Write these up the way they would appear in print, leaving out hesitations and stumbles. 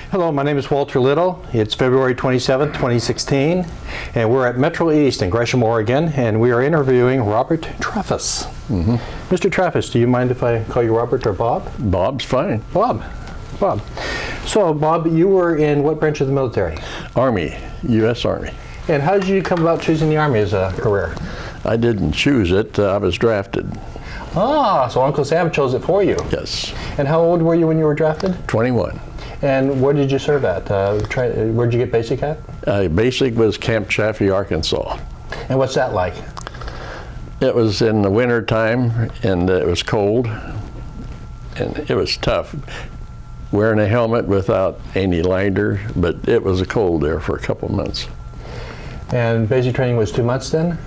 Hello, my name is Walter Little. It's February 27, 2016, and we're at Metro East in Gresham, Oregon, and we are interviewing Robert Traffas. Mr. Traffas, do you mind if I call you Robert or Bob? Bob's fine. Bob. So, Bob, you were in what branch of the military? Army, U.S. Army. And how did you come about choosing the Army as a career? I didn't choose it, I was drafted. Ah, so Uncle Sam chose it for you. Yes. And how old were you when you were drafted? 21. And where did you serve at? Where'd you get basic at? Basic was Camp Chaffee, Arkansas. And what's that like? It was in the winter time, and it was cold, and it was tough. Wearing a helmet without any liner, but it was cold there for a couple months. And basic training was 2 months then?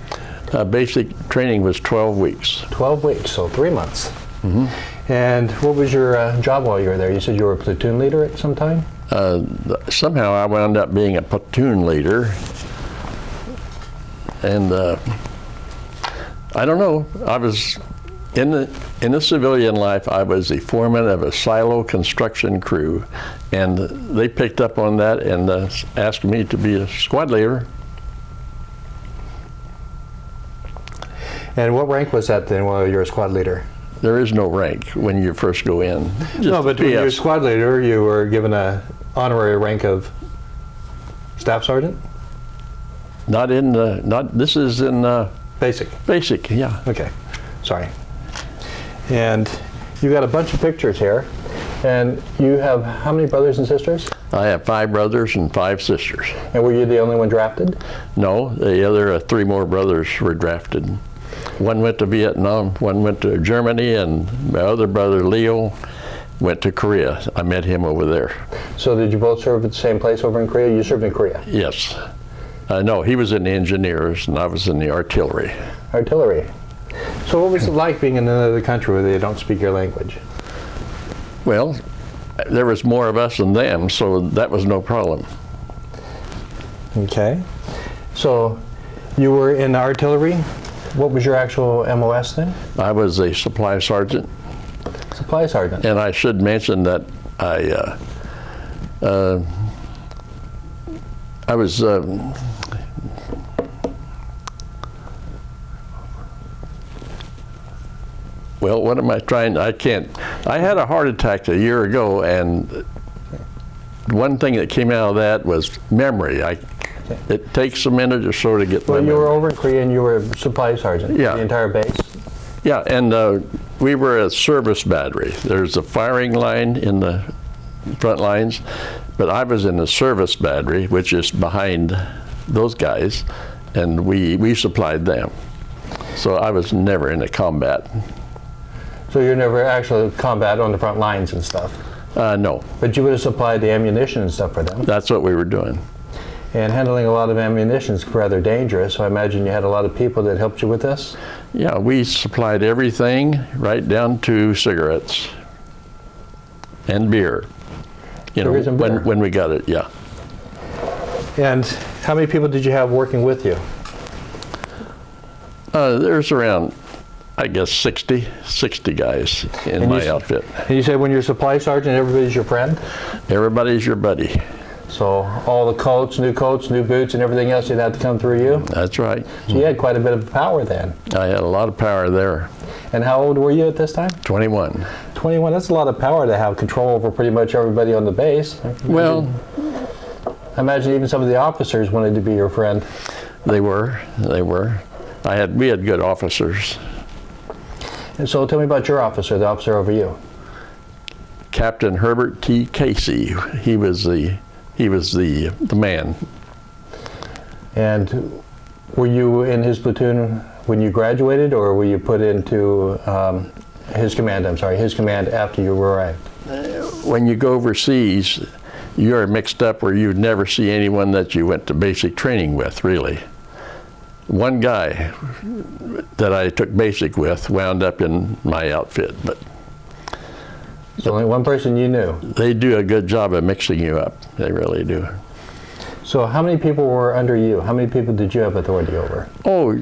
Basic training was 12 weeks. 12 weeks, so 3 months. And what was your job while you were there? You said you were a platoon leader at some time? Somehow I wound up being a platoon leader, and I don't know. I was in the civilian life. I was the foreman of a silo construction crew, and they picked up on that and asked me to be a squad leader. And what rank was that then while you were a squad leader? There is no rank when you first go in. No, but when you were a squad leader, you were given an honorary rank of staff sergeant? Not in this is in basic. Basic, yeah. Okay, sorry. And you got a bunch of pictures here. And you have how many brothers and sisters? I have 5 brothers and 5 sisters. And were you the only one drafted? No, the other 3 more brothers were drafted. One went to Vietnam, one went to Germany, and my other brother, Leo, went to Korea. I met him over there. So did you both serve at the same place over in Korea? You served in Korea? Yes. No, he was in the engineers, and I was in the artillery. Artillery. So what was it like being in another country where they don't speak your language? Well, there was more of us than them, so that was no problem. Okay. So you were in artillery. What was your actual MOS then? I was a supply sergeant. Supply sergeant. And I should mention that I was well, what am I trying? I had a heart attack a year ago, and one thing that came out of that was memory. It takes a minute or so to get my memory. You were over in Korea and you were a supply sergeant? Yeah. The entire base? Yeah, and we were a service battery. There's a firing line in the front lines, but I was in the service battery, which is behind those guys, and we supplied them. So I was never in a combat. So you're never actually combat on the front lines and stuff? No. But you would have supplied the ammunition and stuff for them? That's what we were doing. And handling a lot of ammunition is rather dangerous, so I imagine you had a lot of people that helped you with this? Yeah, we supplied everything right down to cigarettes and beer. You know, when we got it, yeah. And how many people did you have working with you? There's around, I guess, 60 guys in my outfit. And you said when you're a supply sergeant, everybody's your friend? Everybody's your buddy. So all the coats, new boots, and everything else, you'd have to come through you? That's right. So you had quite a bit of power then. I had a lot of power there. And how old were you at this time? 21. 21, that's a lot of power to have control over pretty much everybody on the base. Well, I imagine even some of the officers wanted to be your friend. They were. We had good officers. And so tell me about your officer, the officer over you. Captain Herbert T. Casey. He was the man. And were you in his platoon when you graduated, or were you put into his command after you arrived? When you go overseas, you're mixed up where you'd never see anyone that you went to basic training with, really. One guy that I took basic with wound up in my outfit, but so only one person you knew. They do a good job of mixing you up. They really do. So how many people were under you? How many people did you have authority over? Oh,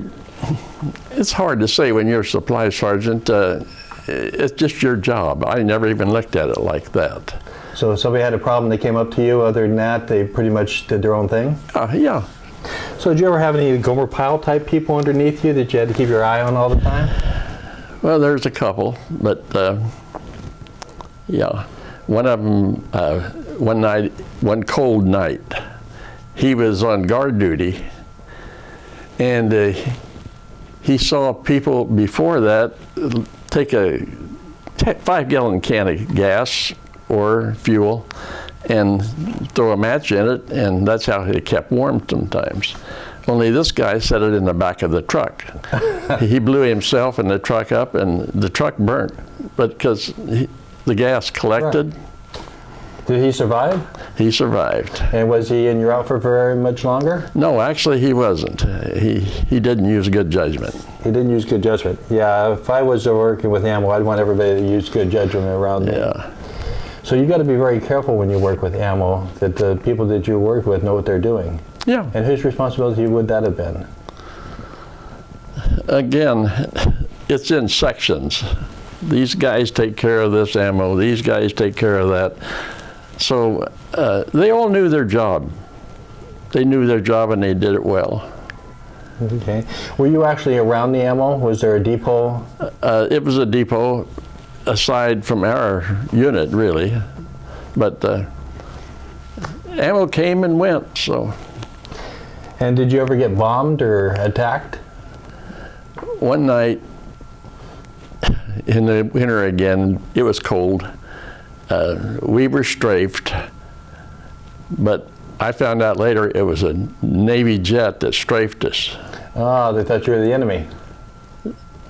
it's hard to say when you're a supply sergeant. It's just your job. I never even looked at it like that. So if somebody had a problem, they came up to you. Other than that, they pretty much did their own thing? Yeah. So did you ever have any Gomer Pyle type people underneath you that you had to keep your eye on all the time? Well, there's a couple, but yeah. One of them, one cold night, he was on guard duty, and he saw people before that take a 5-gallon can of gas or fuel and throw a match in it, and that's how he kept warm sometimes. Only this guy set it in the back of the truck. He blew himself and the truck up, and the truck burnt, but because the gas collected. Right. Did he survive? He survived. And was he in your outfit for very much longer? No, actually he wasn't. He didn't use good judgment. He didn't use good judgment. Yeah, if I was working with ammo, I'd want everybody to use good judgment around me. Yeah. So you got to be very careful when you work with ammo, that the people that you work with know what they're doing. Yeah. And whose responsibility would that have been? Again, it's in sections. These guys take care of this ammo, these guys take care of that. So they all knew their job. They knew their job and they did it well. Okay. Were you actually around the ammo? Was there a depot? It was a depot aside from our unit, really. But ammo came and went, so. And did you ever get bombed or attacked? One night in the winter again, it was cold. We were strafed, but I found out later it was a Navy jet that strafed us. Ah, they thought you were the enemy.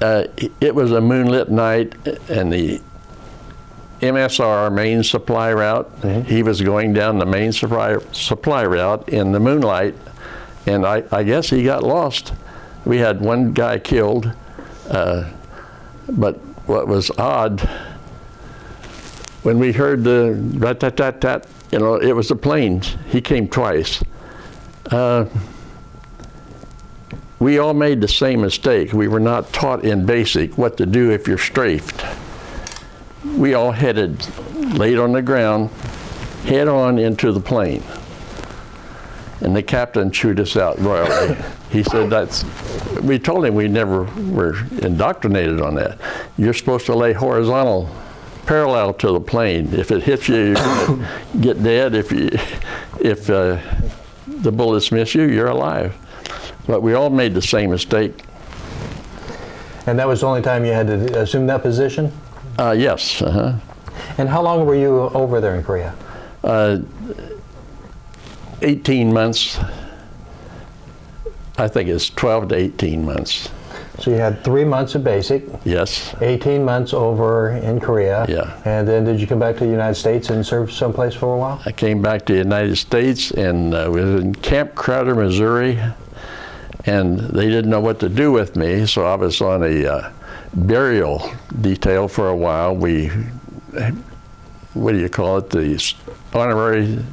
It was a moonlit night, and the MSR, main supply route, he was going down the main supply route in the moonlight, and I guess he got lost. We had one guy killed, but what was odd, when we heard the rat-tat-tat-tat, you know, it was the planes. He came twice. We all made the same mistake. We were not taught in basic what to do if you're strafed. We all headed, laid on the ground, head on into the plane. And the captain chewed us out royally. He said we told him we never were indoctrinated on that. You're supposed to lay horizontal, parallel to the plane. If it hits you, you're gonna get dead. If the bullets miss you, you're alive. But we all made the same mistake. And that was the only time you had to assume that position? Yes. And how long were you over there in Korea? 18 months. I think it's 12 to 18 months. So you had 3 months of basic. Yes. 18 months over in Korea. Yeah. And then did you come back to the United States and serve someplace for a while? I came back to the United States and was in Camp Crowder, Missouri, and they didn't know what to do with me, so I was on a burial detail for a while. We, what do you call it, the honorary,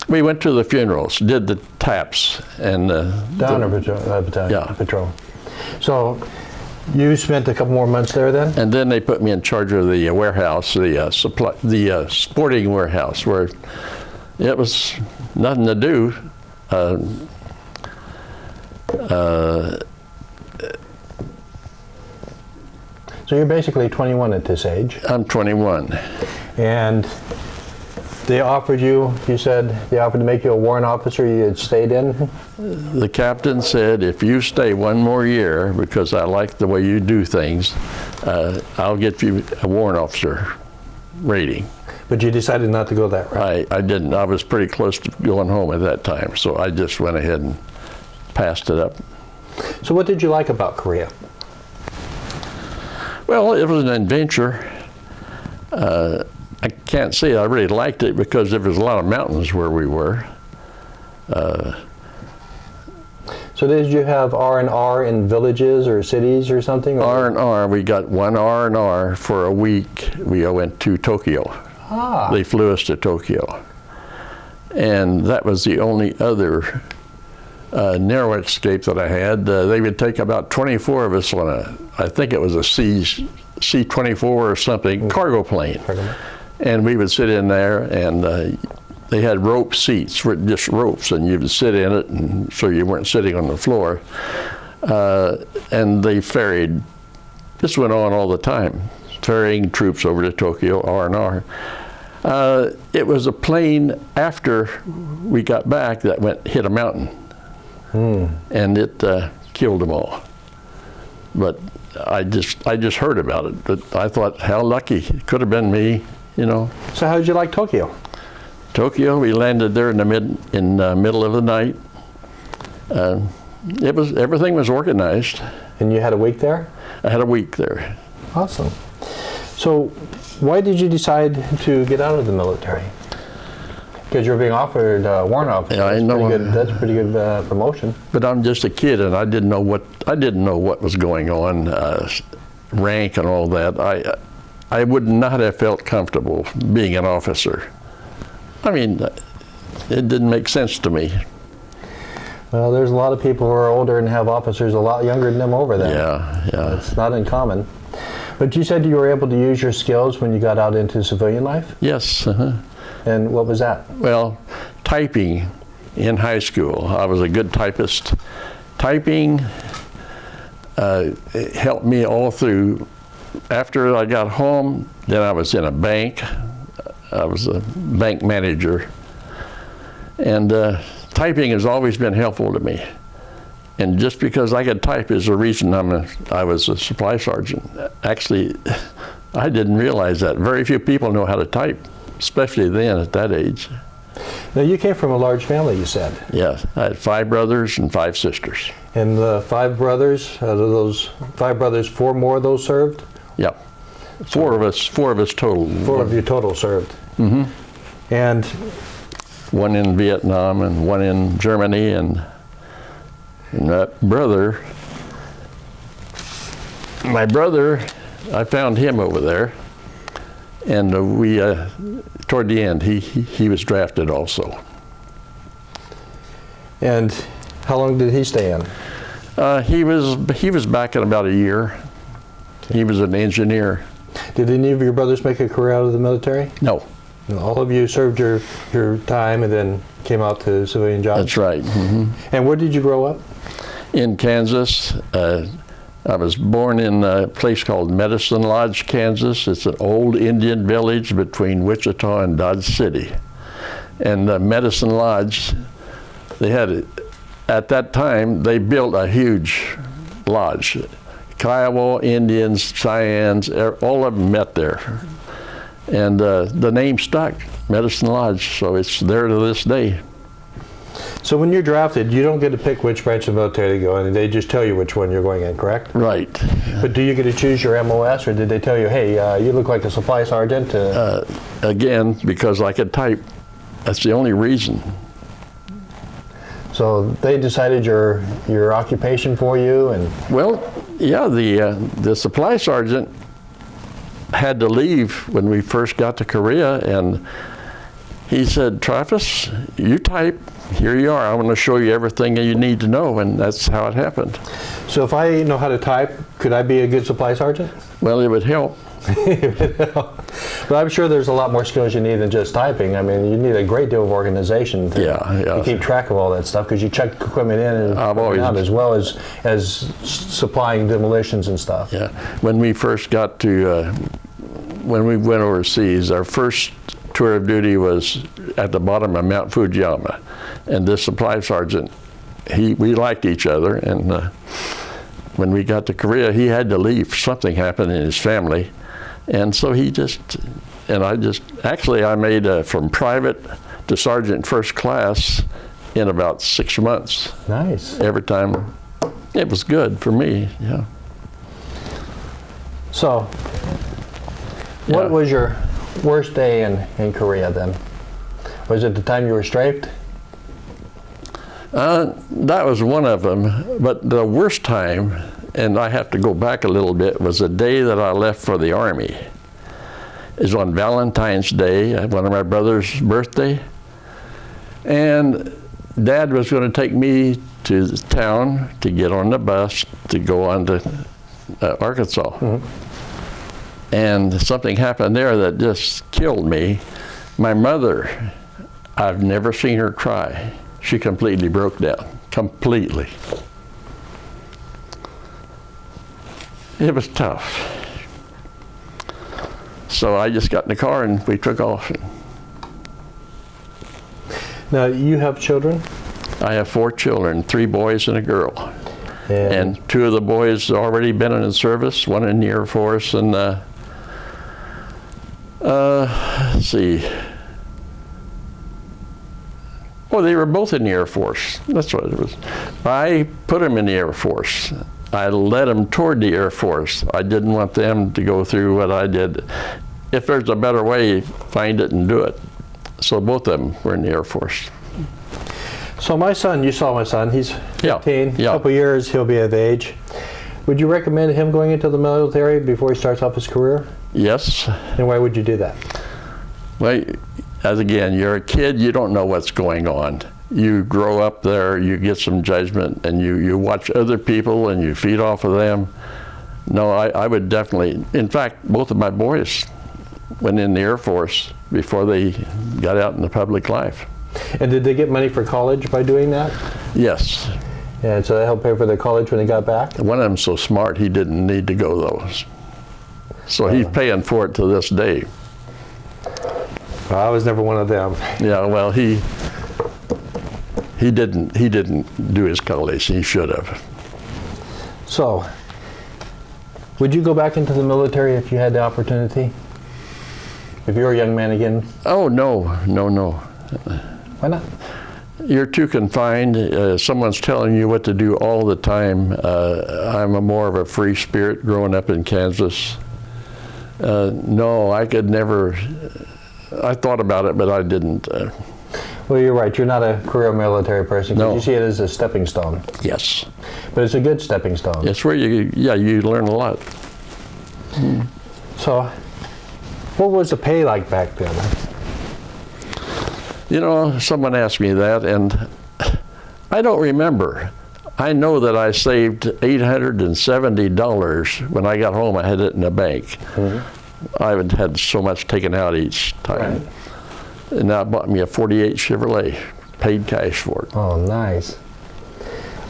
we went to the funerals, did the taps, and the honor battalion, yeah. patrol. So you spent a couple more months there then? And then they put me in charge of the warehouse, the sporting warehouse, where it was nothing to do. So you're basically 21 at this age. I'm 21. And they offered you said they offered to make you a warrant officer, you had stayed in? The captain said, if you stay one more year, because I like the way you do things, I'll get you a warrant officer rating. But you decided not to go that route. I didn't. I was pretty close to going home at that time, so I just went ahead and passed it up. So what did you like about Korea? Well, it was an adventure. I can't say I really liked it because there was a lot of mountains where we were. So did you have R&R in villages or cities or something? R&R, we got one R&R for a week. We went to Tokyo. Ah. They flew us to Tokyo. And that was the only other narrow escape that I had. They would take about 24 of us on I think it was a C-24 or something, cargo plane. And we would sit in there, and they had rope seats, just ropes, and you would sit in it, and so you weren't sitting on the floor. And they ferried, this went on all the time, ferrying troops over to Tokyo, R&R. It was a plane after we got back that hit a mountain, and it killed them all. But I just heard about it. But I thought, how lucky! It could have been me, you know. So how did you like Tokyo? Tokyo, we landed there in the middle of the night. Everything was organized. And you had a week there? I had a week there. Awesome. So why did you decide to get out of the military? Because you were being offered warrant officer. Yeah, I know. That's pretty good promotion. But I'm just a kid, and I didn't know what was going on, rank and all that. I would not have felt comfortable being an officer. I mean, it didn't make sense to me. Well, there's a lot of people who are older and have officers a lot younger than them over there. Yeah. It's not uncommon. But you said you were able to use your skills when you got out into civilian life? Yes. And what was that? Well, typing in high school. I was a good typist. Typing helped me all through. After I got home, then I was in a bank. I was a bank manager. And typing has always been helpful to me. And just because I could type is the reason I was a supply sergeant. Actually, I didn't realize that. Very few people know how to type, especially then at that age. Now, you came from a large family, you said. Yes, I had 5 brothers and 5 sisters. And the 5 brothers, out of those 5 brothers, 4 more of those served? Yep. Four of us total. 4 of you total served. Mm-hmm. And 1 in Vietnam and 1 in Germany, and that brother, my brother, I found him over there, and we, toward the end, he was drafted also. And how long did he stay in? He was back in about a year. He was an engineer. Did any of your brothers make a career out of the military? No. All of you served your time and then came out to civilian jobs? That's right. Mm-hmm. And where did you grow up? In Kansas. I was born in a place called Medicine Lodge, Kansas. It's an old Indian village between Wichita and Dodge City. And Medicine Lodge, they had, at that time, they built a huge lodge. Kiowa, Indians, Cheyennes, all of them met there. And the name stuck, Medicine Lodge, so it's there to this day. So when you're drafted, you don't get to pick which branch of the military to go in, they just tell you which one you're going in, correct? Right. But do you get to choose your MOS, or did they tell you, hey, you look like a supply sergeant? Again, because I could type, that's the only reason. So they decided your occupation for you? And well, yeah, the supply sergeant had to leave when we first got to Korea, and he said, Traffas, you type, here you are, I want to show you everything you need to know, and that's how it happened. So if I know how to type, could I be a good supply sergeant? Well, it would help. But I'm sure there's a lot more skills you need than just typing. I mean, you need a great deal of organization to keep track of all that stuff, because you check equipment in and out, as well as supplying demolitions and stuff. Yeah. When we first got to, when we went overseas, our first tour of duty was at the bottom of Mount Fujiyama, and this supply sergeant, we liked each other, and when we got to Korea, he had to leave. Something happened in his family, and so I made from private to sergeant first class in about 6 months. Nice. Every time. It was good for me, yeah. So, what was your worst day in Korea then? Was it the time you were strafed? That was one of them, but the worst time, and I have to go back a little bit, was the day that I left for the Army. It was on Valentine's Day, one of my brother's birthday, and Dad was going to take me to the town to get on the bus to go on to Arkansas. Mm-hmm. And something happened there that just killed me. My mother, I've never seen her cry. She completely broke down, completely. It was tough. So I just got in the car and we took off. Now, you have children? I have 4 children, 3 boys and a girl. And 2 of the boys already been in the service, 1 in the Air Force, and let's see. Oh, they were both in the Air Force. That's what it was. I put them in the Air Force. I led them toward the Air Force. I didn't want them to go through what I did. If there's a better way, find it and do it. So both of them were in the Air Force. So my son, you saw my son, he's 15, Yeah. a couple years, he'll be of age. Would you recommend him going into the military before he starts off his career? Yes. And why would you do that? Well, as again, you're a kid, you don't know what's going on. You grow up there, you get some judgment, and you watch other people and you feed off of them. No, I would definitely, in fact, both of my boys went in the Air Force before they got out in the public life. And did they get money for college by doing that? Yes. And so that helped pay for their college when they got back? One of them's so smart he didn't need to go though. So he's paying for it to this day. Well, I was never one of them. Yeah, well, he didn't do his college. He should have. So, would you go back into the military if you had the opportunity? If you were a young man again? Oh, no. Why not? You're too confined. Someone's telling you what to do all the time. I'm more of a free spirit growing up in Kansas. No, I could never. I thought about it, but I didn't. Well, you're right. You're not a career military person. 'Cause No. You see it as a stepping stone. Yes. But it's a good stepping stone. It's where you learn a lot. So, what was the pay like back then? You know, someone asked me that, and I don't remember. I know that I saved $870 when I got home. I had it in the bank. I haven't had so much taken out each time. Right. And that bought me a 48 Chevrolet, paid cash for it. Oh, nice.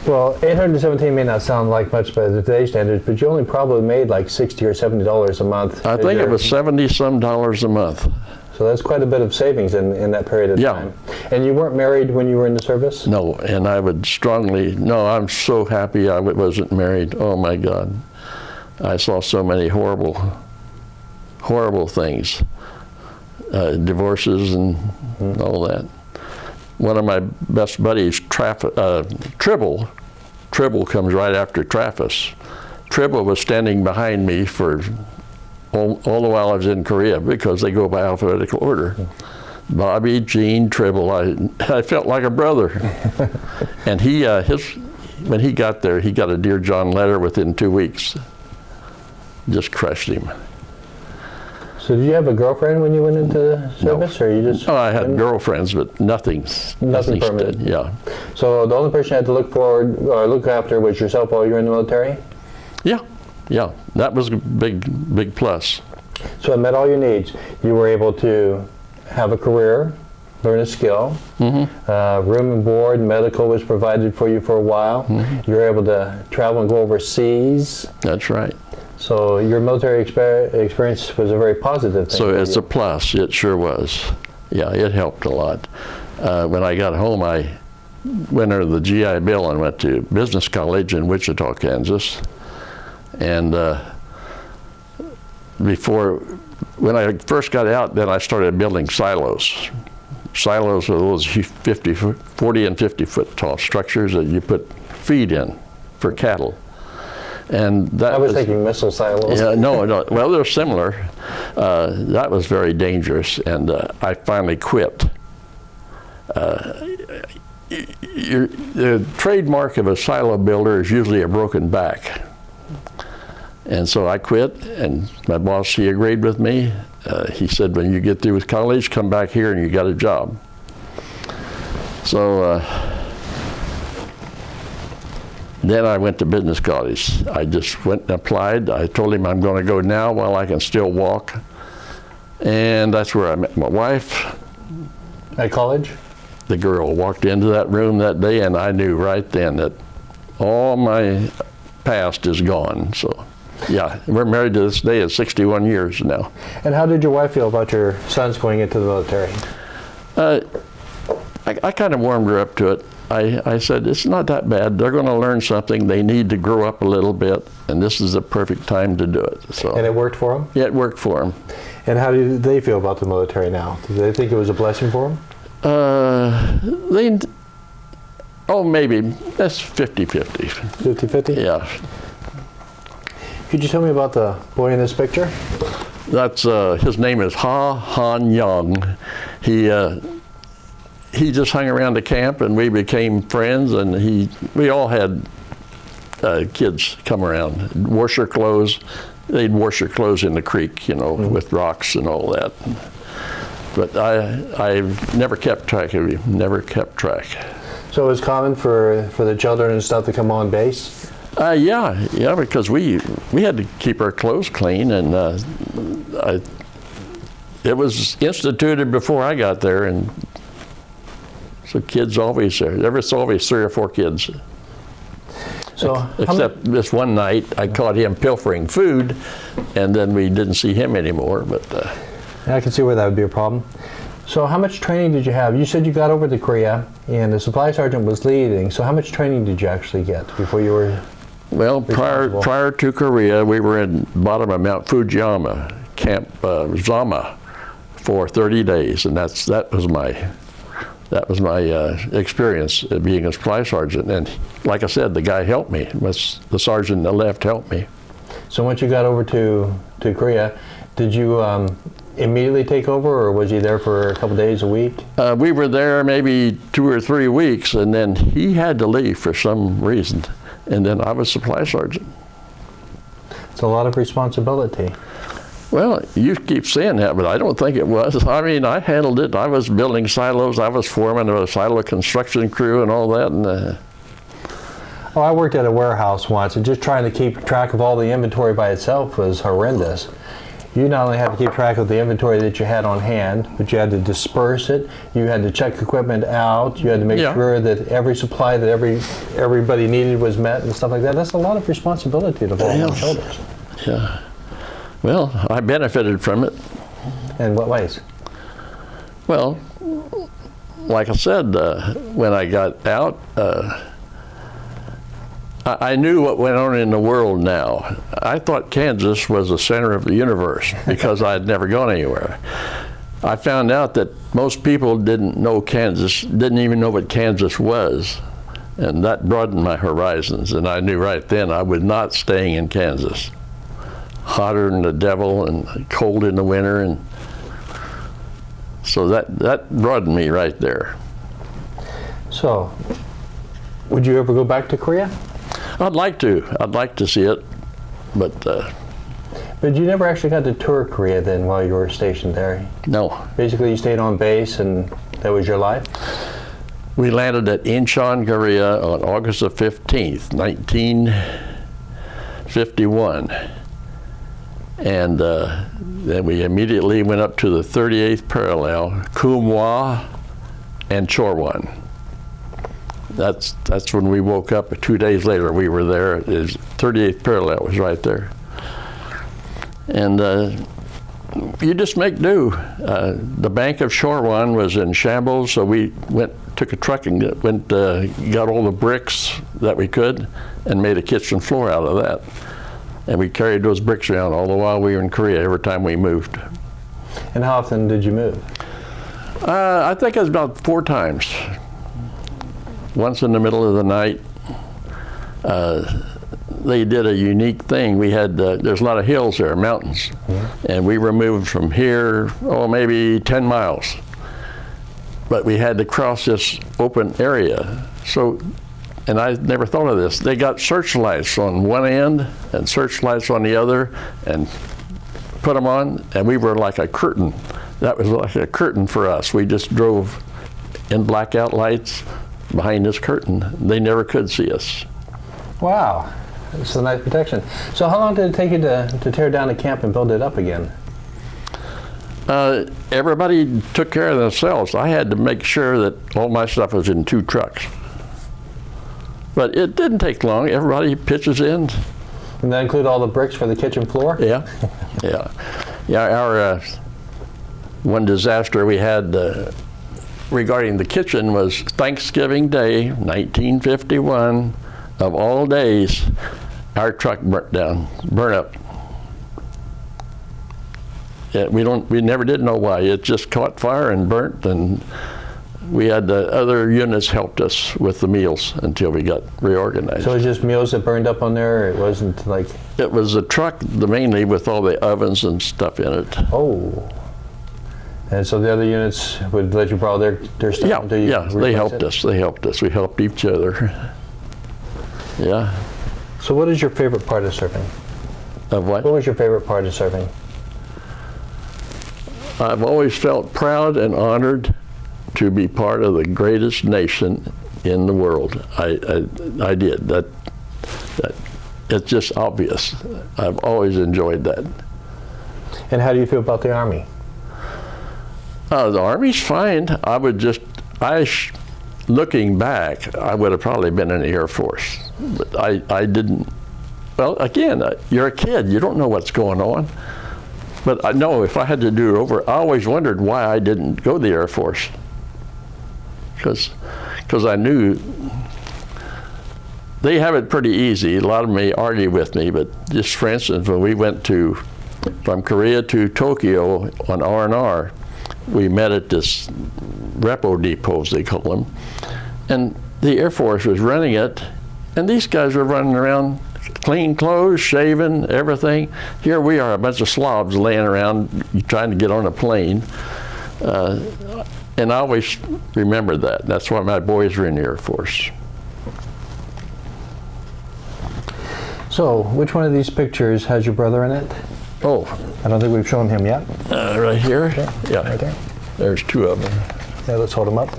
Well, 817 may not sound like much by today's standards, but you only probably made like $60 or $70 a month. I think it was 70-some dollars a month. So that's quite a bit of savings in that period of Yeah. time. And you weren't married when you were in the service? No, and I would strongly, no, I'm so happy I wasn't married. Oh my God. I saw so many horrible things. Divorces and all that. One of my best buddies, Tribble comes right after Traffas. Tribble was standing behind me for all the while I was in Korea because they go by alphabetical order. Bobby, Gene, Tribble, I felt like a brother. And when he got there, he got a Dear John letter within 2 weeks. Just crushed him. So did you have a girlfriend when you went into service, or you just? Oh, I had girlfriends, but nothing permanent. Yeah. So the only person you had to look after was yourself while you were in the military? Yeah. That was a big plus. So it met all your needs. You were able to have a career, learn a skill. Room and board, medical was provided for you for a while. You were able to travel and go overseas. That's right. So your military experience was a very positive thing. So it's a plus. It sure was. Yeah, it helped a lot. When I got home, I went under the GI Bill and went to business college in Wichita, Kansas. And when I first got out, then I started building silos. Silos are those 40 and 50 foot tall structures that you put feed in for cattle. And that I was thinking missile silos. Yeah, no. Well, they're similar. That was very dangerous, and I finally quit. The trademark of a silo builder is usually a broken back. And so I quit, and my boss, he agreed with me. He said, when you get through with college, come back here and you got a job. So then I went to business college. I just went and applied. I told him I'm going to go now while I can still walk. And that's where I met my wife. At college? The girl walked into that room that day, and I knew right then that all my past is gone. So, yeah, we're married to this day at 61 years now. And how did your wife feel about your sons going into the military? I kind of warmed her up to it. I said, it's not that bad. They're going to learn something. They need to grow up a little bit, and this is the perfect time to do it. So. And it worked for them? Yeah, it worked for them. And how do they feel about the military now? Do they think it was a blessing for them? Maybe. That's 50-50. 50-50? Yeah. Could you tell me about the boy in this picture? That's, his name is Ha Han Young. He just hung around the camp, and we became friends, and we all had kids come around, wash their clothes. They'd wash their clothes in the creek, with rocks and all that. But I've never kept track of him, never kept track. So it was common for the children and stuff to come on base? Yeah, because we had to keep our clothes clean, and it was instituted before I got there, and so kids always there. There was always 3 or 4 kids. So except this one night, I caught him pilfering food, and then we didn't see him anymore. But I can see where that would be a problem. So how much training did you have? You said you got over to Korea, and the supply sergeant was leading. So how much training did you actually get before you were? Well, prior to Korea, we were in the bottom of Mount Fujiyama, Camp Zama, for 30 days, and that was my experience being a supply sergeant. And like I said, the guy helped me. The sergeant that left helped me. So once you got over to Korea, did you immediately take over, or was you there for a couple days, a week? We were there maybe 2 or 3 weeks, and then he had to leave for some reason. And then I was supply sergeant. It's a lot of responsibility. Well, you keep saying that, but I don't think it was. I mean, I handled it. I was building silos. I was foreman of a silo construction crew and all that. And Oh, I worked at a warehouse once, and just trying to keep track of all the inventory by itself was horrendous. You not only had to keep track of the inventory that you had on hand, but you had to disperse it. You had to check equipment out. You had to make sure that every supply that everybody needed was met and stuff like that. That's a lot of responsibility to fall on your shoulders. Yeah. Well, I benefited from it. In what ways? Well, like I said, when I got out, I knew what went on in the world now. I thought Kansas was the center of the universe because I had never gone anywhere. I found out that most people didn't know Kansas, didn't even know what Kansas was. And that broadened my horizons. And I knew right then I was not staying in Kansas. Hotter than the devil and cold in the winter. And so that broadened me right there. So, would you ever go back to Korea? I'd like to. I'd like to see it, but you never actually got to tour Korea then while you were stationed there? No. Basically, you stayed on base, and that was your life? We landed at Incheon, Korea on August the 15th, 1951. And then we immediately went up to the 38th parallel, Kumwa and Chorwon. That's when we woke up. 2 days later, we were there. His 38th parallel was right there. And you just make do. The bank of Chorwon was in shambles, so we took a truck and got all the bricks that we could and made a kitchen floor out of that. And we carried those bricks around all the while we were in Korea, every time we moved. And how often did you move? I think it was about 4 times. Once in the middle of the night. They did a unique thing. We had, there's a lot of hills there, mountains. And we were moved from here, maybe 10 miles. But we had to cross this open area. So, and I never thought of this. They got searchlights on one end and searchlights on the other and put them on, and we were like a curtain. That was like a curtain for us. We just drove in blackout lights behind this curtain. They never could see us. Wow, it's a nice protection. So how long did it take you to tear down the camp and build it up again? Everybody took care of themselves. I had to make sure that all my stuff was in 2 trucks. But it didn't take long. Everybody pitches in. And that include all the bricks for the kitchen floor? Yeah, yeah. Yeah, our one disaster we had regarding the kitchen was Thanksgiving Day, 1951. Of all days, our truck burnt up. Yeah, we never did know why. It just caught fire and burnt, and we had the other units helped us with the meals until we got reorganized. So it was just meals that burned up on there? It wasn't like... It was a truck mainly with all the ovens and stuff in it. Oh. And so the other units would let you borrow their stuff? Yeah, until you yeah, they helped it? us. They helped us. We helped each other. Yeah. So what is your favorite part of serving? Of what? What was your favorite part of serving? I've always felt proud and honored to be part of the greatest nation in the world. I did. That it's just obvious. I've always enjoyed that. And how do you feel about the Army? The Army's fine. Looking back, I would have probably been in the Air Force, but I didn't. Well, again, you're a kid. You don't know what's going on. But I know if I had to do it over, I always wondered why I didn't go to the Air Force. Because I knew they have it pretty easy. A lot of them may argue with me, but just for instance, when we went from Korea to Tokyo on R&R, we met at this repo depots, they call them, and the Air Force was running it, and these guys were running around, clean clothes, shaven, everything. Here we are, a bunch of slobs laying around trying to get on a plane. And I always remember that. That's why my boys were in the Air Force. So, which one of these pictures has your brother in it? Oh. I don't think we've shown him yet. Right here? Okay. Yeah. Right there. There's 2 of them. Yeah, let's hold him up.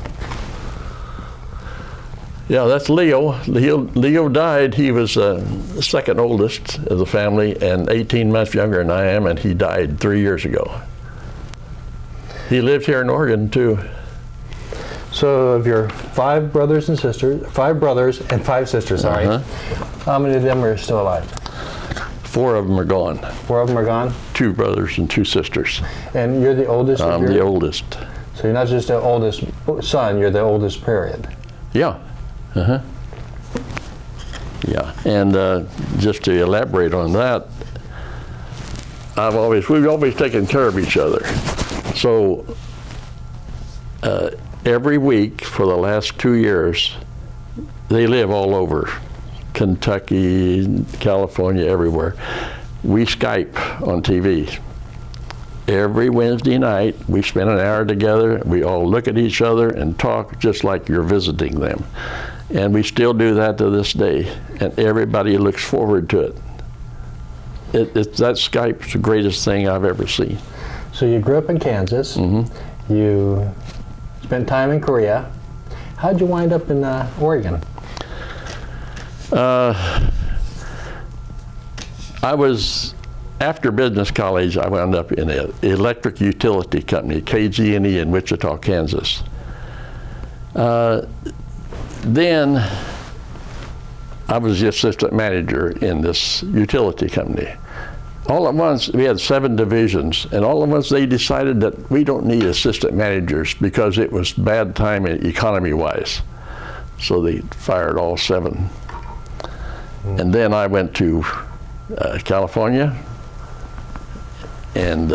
Yeah, that's Leo. Leo died. He was the second oldest of the family and 18 months younger than I am, and he died 3 years ago. He lived here in Oregon, too. So of your 5 brothers and 5 sisters, sorry, how many of them are still alive? 4 of them are gone. 4 of them are gone? 2 brothers and 2 sisters. And you're the oldest? I'm the oldest. So you're not just the oldest son, you're the oldest period. Yeah. Yeah, and just to elaborate on that, we've always taken care of each other. So every week for the last 2 years, they live all over, Kentucky, California, everywhere. We Skype on TV. Every Wednesday night, we spend an hour together. We all look at each other and talk just like you're visiting them. And we still do that to this day. And everybody looks forward to it. That Skype's the greatest thing I've ever seen. So you grew up in Kansas. Mm-hmm. You spent time in Korea. How'd you wind up in Oregon? After business college, I wound up in an electric utility company, KG&E in Wichita, Kansas. Then I was the assistant manager in this utility company. All at once, we had 7 divisions, and all at once they decided that we don't need assistant managers because it was bad time economy-wise. So they fired all 7. And then I went to California and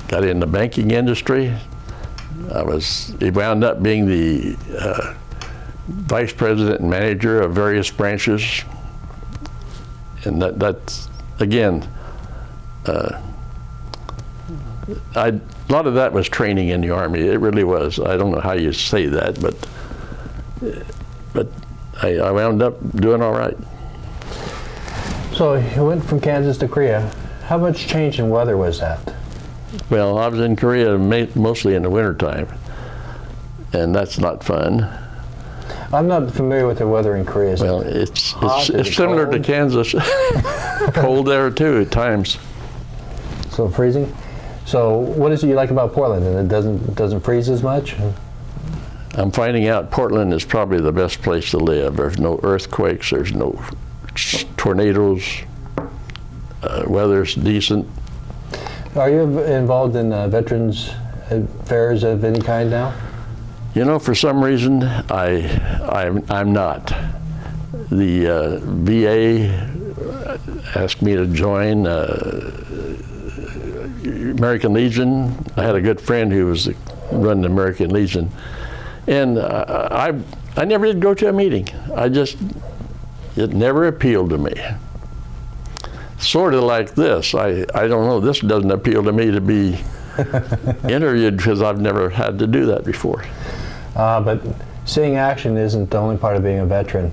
got in the banking industry. It wound up being the vice president and manager of various branches. And that's, again, a lot of that was training in the Army. It really was. I don't know how you say that, but I wound up doing all right. So you went from Kansas to Korea. How much change in weather was that? Well, I was in Korea mostly in the wintertime, and that's not fun. I'm not familiar with the weather in Korea. Is Well, it it's hot? Is it similar to cold? Kansas. Cold there too at times. So freezing? So what is it you like about Portland? And it doesn't freeze as much? I'm finding out Portland is probably the best place to live. There's no earthquakes, there's no tornadoes, weather's decent. Are you involved in veterans affairs of any kind now? You know, for some reason, I'm not. The VA asked me to join American Legion. I had a good friend who was running the American Legion, and I never did go to a meeting. It never appealed to me. Sort of like this. I don't know. This doesn't appeal to me to be interviewed because I've never had to do that before. But seeing action isn't the only part of being a veteran.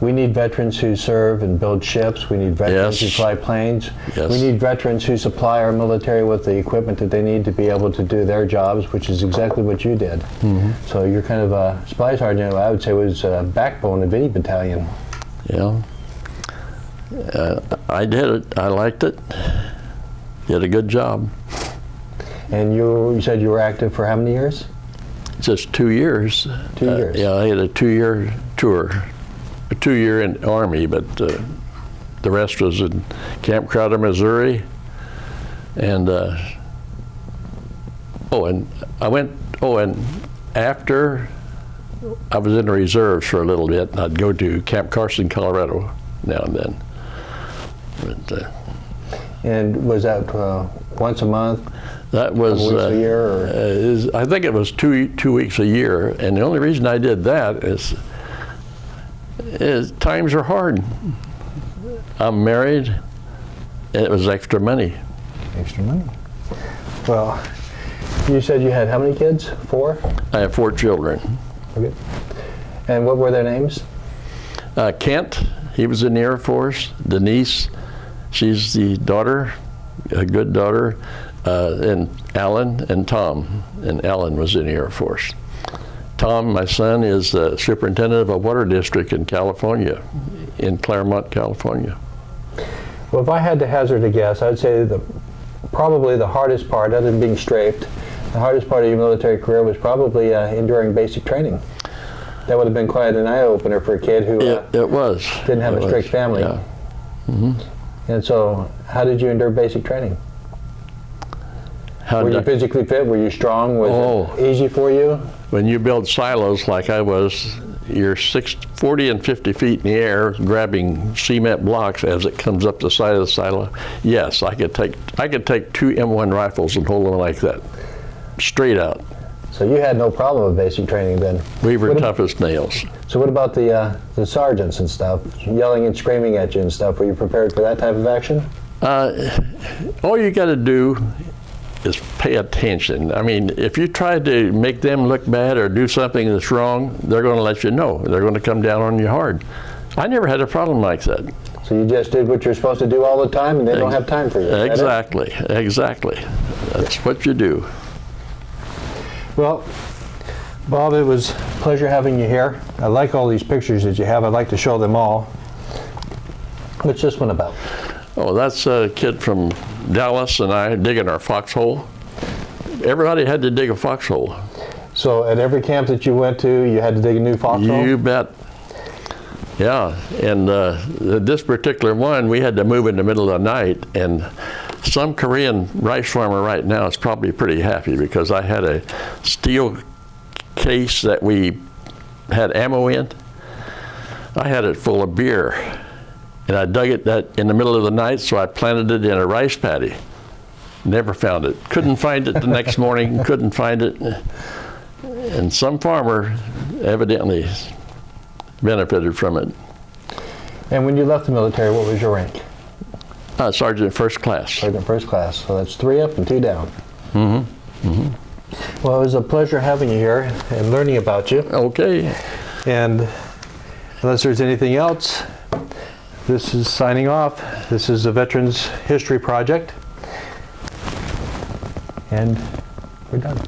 We need veterans who serve and build ships. We need veterans who Yes. fly planes. Yes. We need veterans who supply our military with the equipment that they need to be able to do their jobs, which is exactly what you did. So you're kind of a supply sergeant, I would say, was a backbone of any battalion. Yeah. I did it. I liked it. Did a good job. And you said you were active for how many years? Just 2 years. 2 years. Yeah, I had a 2-year tour. A 2-year in Army, but the rest was in Camp Crowder, Missouri. And and after I was in the reserves for a little bit, and I'd go to Camp Carson, Colorado now and then. But, And was that once a month? that was, Couple weeks a year, or? I think it was 2 weeks a year, and the only reason I did that is times are hard. I'm married, and it was extra money. Extra money. Well, you said you had how many kids? 4? I have 4 children. Okay. And what were their names? Kent, he was in the Air Force. Denise, she's the daughter, a good daughter. And Alan and Tom. And Alan was in the Air Force. Tom, my son, is superintendent of a water district in California, in Claremont, California. Well, if I had to hazard a guess, I'd say probably the hardest part, other than being strafed, the hardest part of your military career was probably enduring basic training. That would have been quite an eye-opener for a kid who It was. didn't have a strict family. Yeah. Mm-hmm. And so, how did you endure basic training? Were you physically fit? Were you strong? Was it easy for you? When you build silos like I was, you're 40 and 50 feet in the air grabbing cement blocks as it comes up the side of the silo. Yes, I could take 2 M1 rifles and hold them like that, straight out. So you had no problem with basic training then? We were tough as nails. So what about the sergeants and stuff, yelling and screaming at you and stuff? Were you prepared for that type of action? All you got to do is pay attention. I mean, if you try to make them look bad or do something that's wrong, they're going to let you know. They're going to come down on you hard. I never had a problem like that. So you just did what you're supposed to do all the time, and they don't have time for you. Exactly, exactly. That's what you do. Well, Bob, it was a pleasure having you here. I like all these pictures that you have. I'd like to show them all. What's this one about? Oh, that's a kid from Dallas and I digging our foxhole. Everybody had to dig a foxhole. So at every camp that you went to, you had to dig a new foxhole? You bet. Yeah, and this particular one, we had to move in the middle of the night, and some Korean rice farmer right now is probably pretty happy because I had a steel case that we had ammo in. I had it full of beer, and I dug it in the middle of the night, so I planted it in a rice paddy. Never found it. Couldn't find it the next morning, couldn't find it. And some farmer evidently benefited from it. And when you left the military, what was your rank? Sergeant first class. Sergeant first class. So that's 3 up and 2 down. Mm-hmm. Mm-hmm. Well, it was a pleasure having you here and learning about you. Okay. And unless there's anything else, this is signing off. This is the Veterans History Project. And we're done.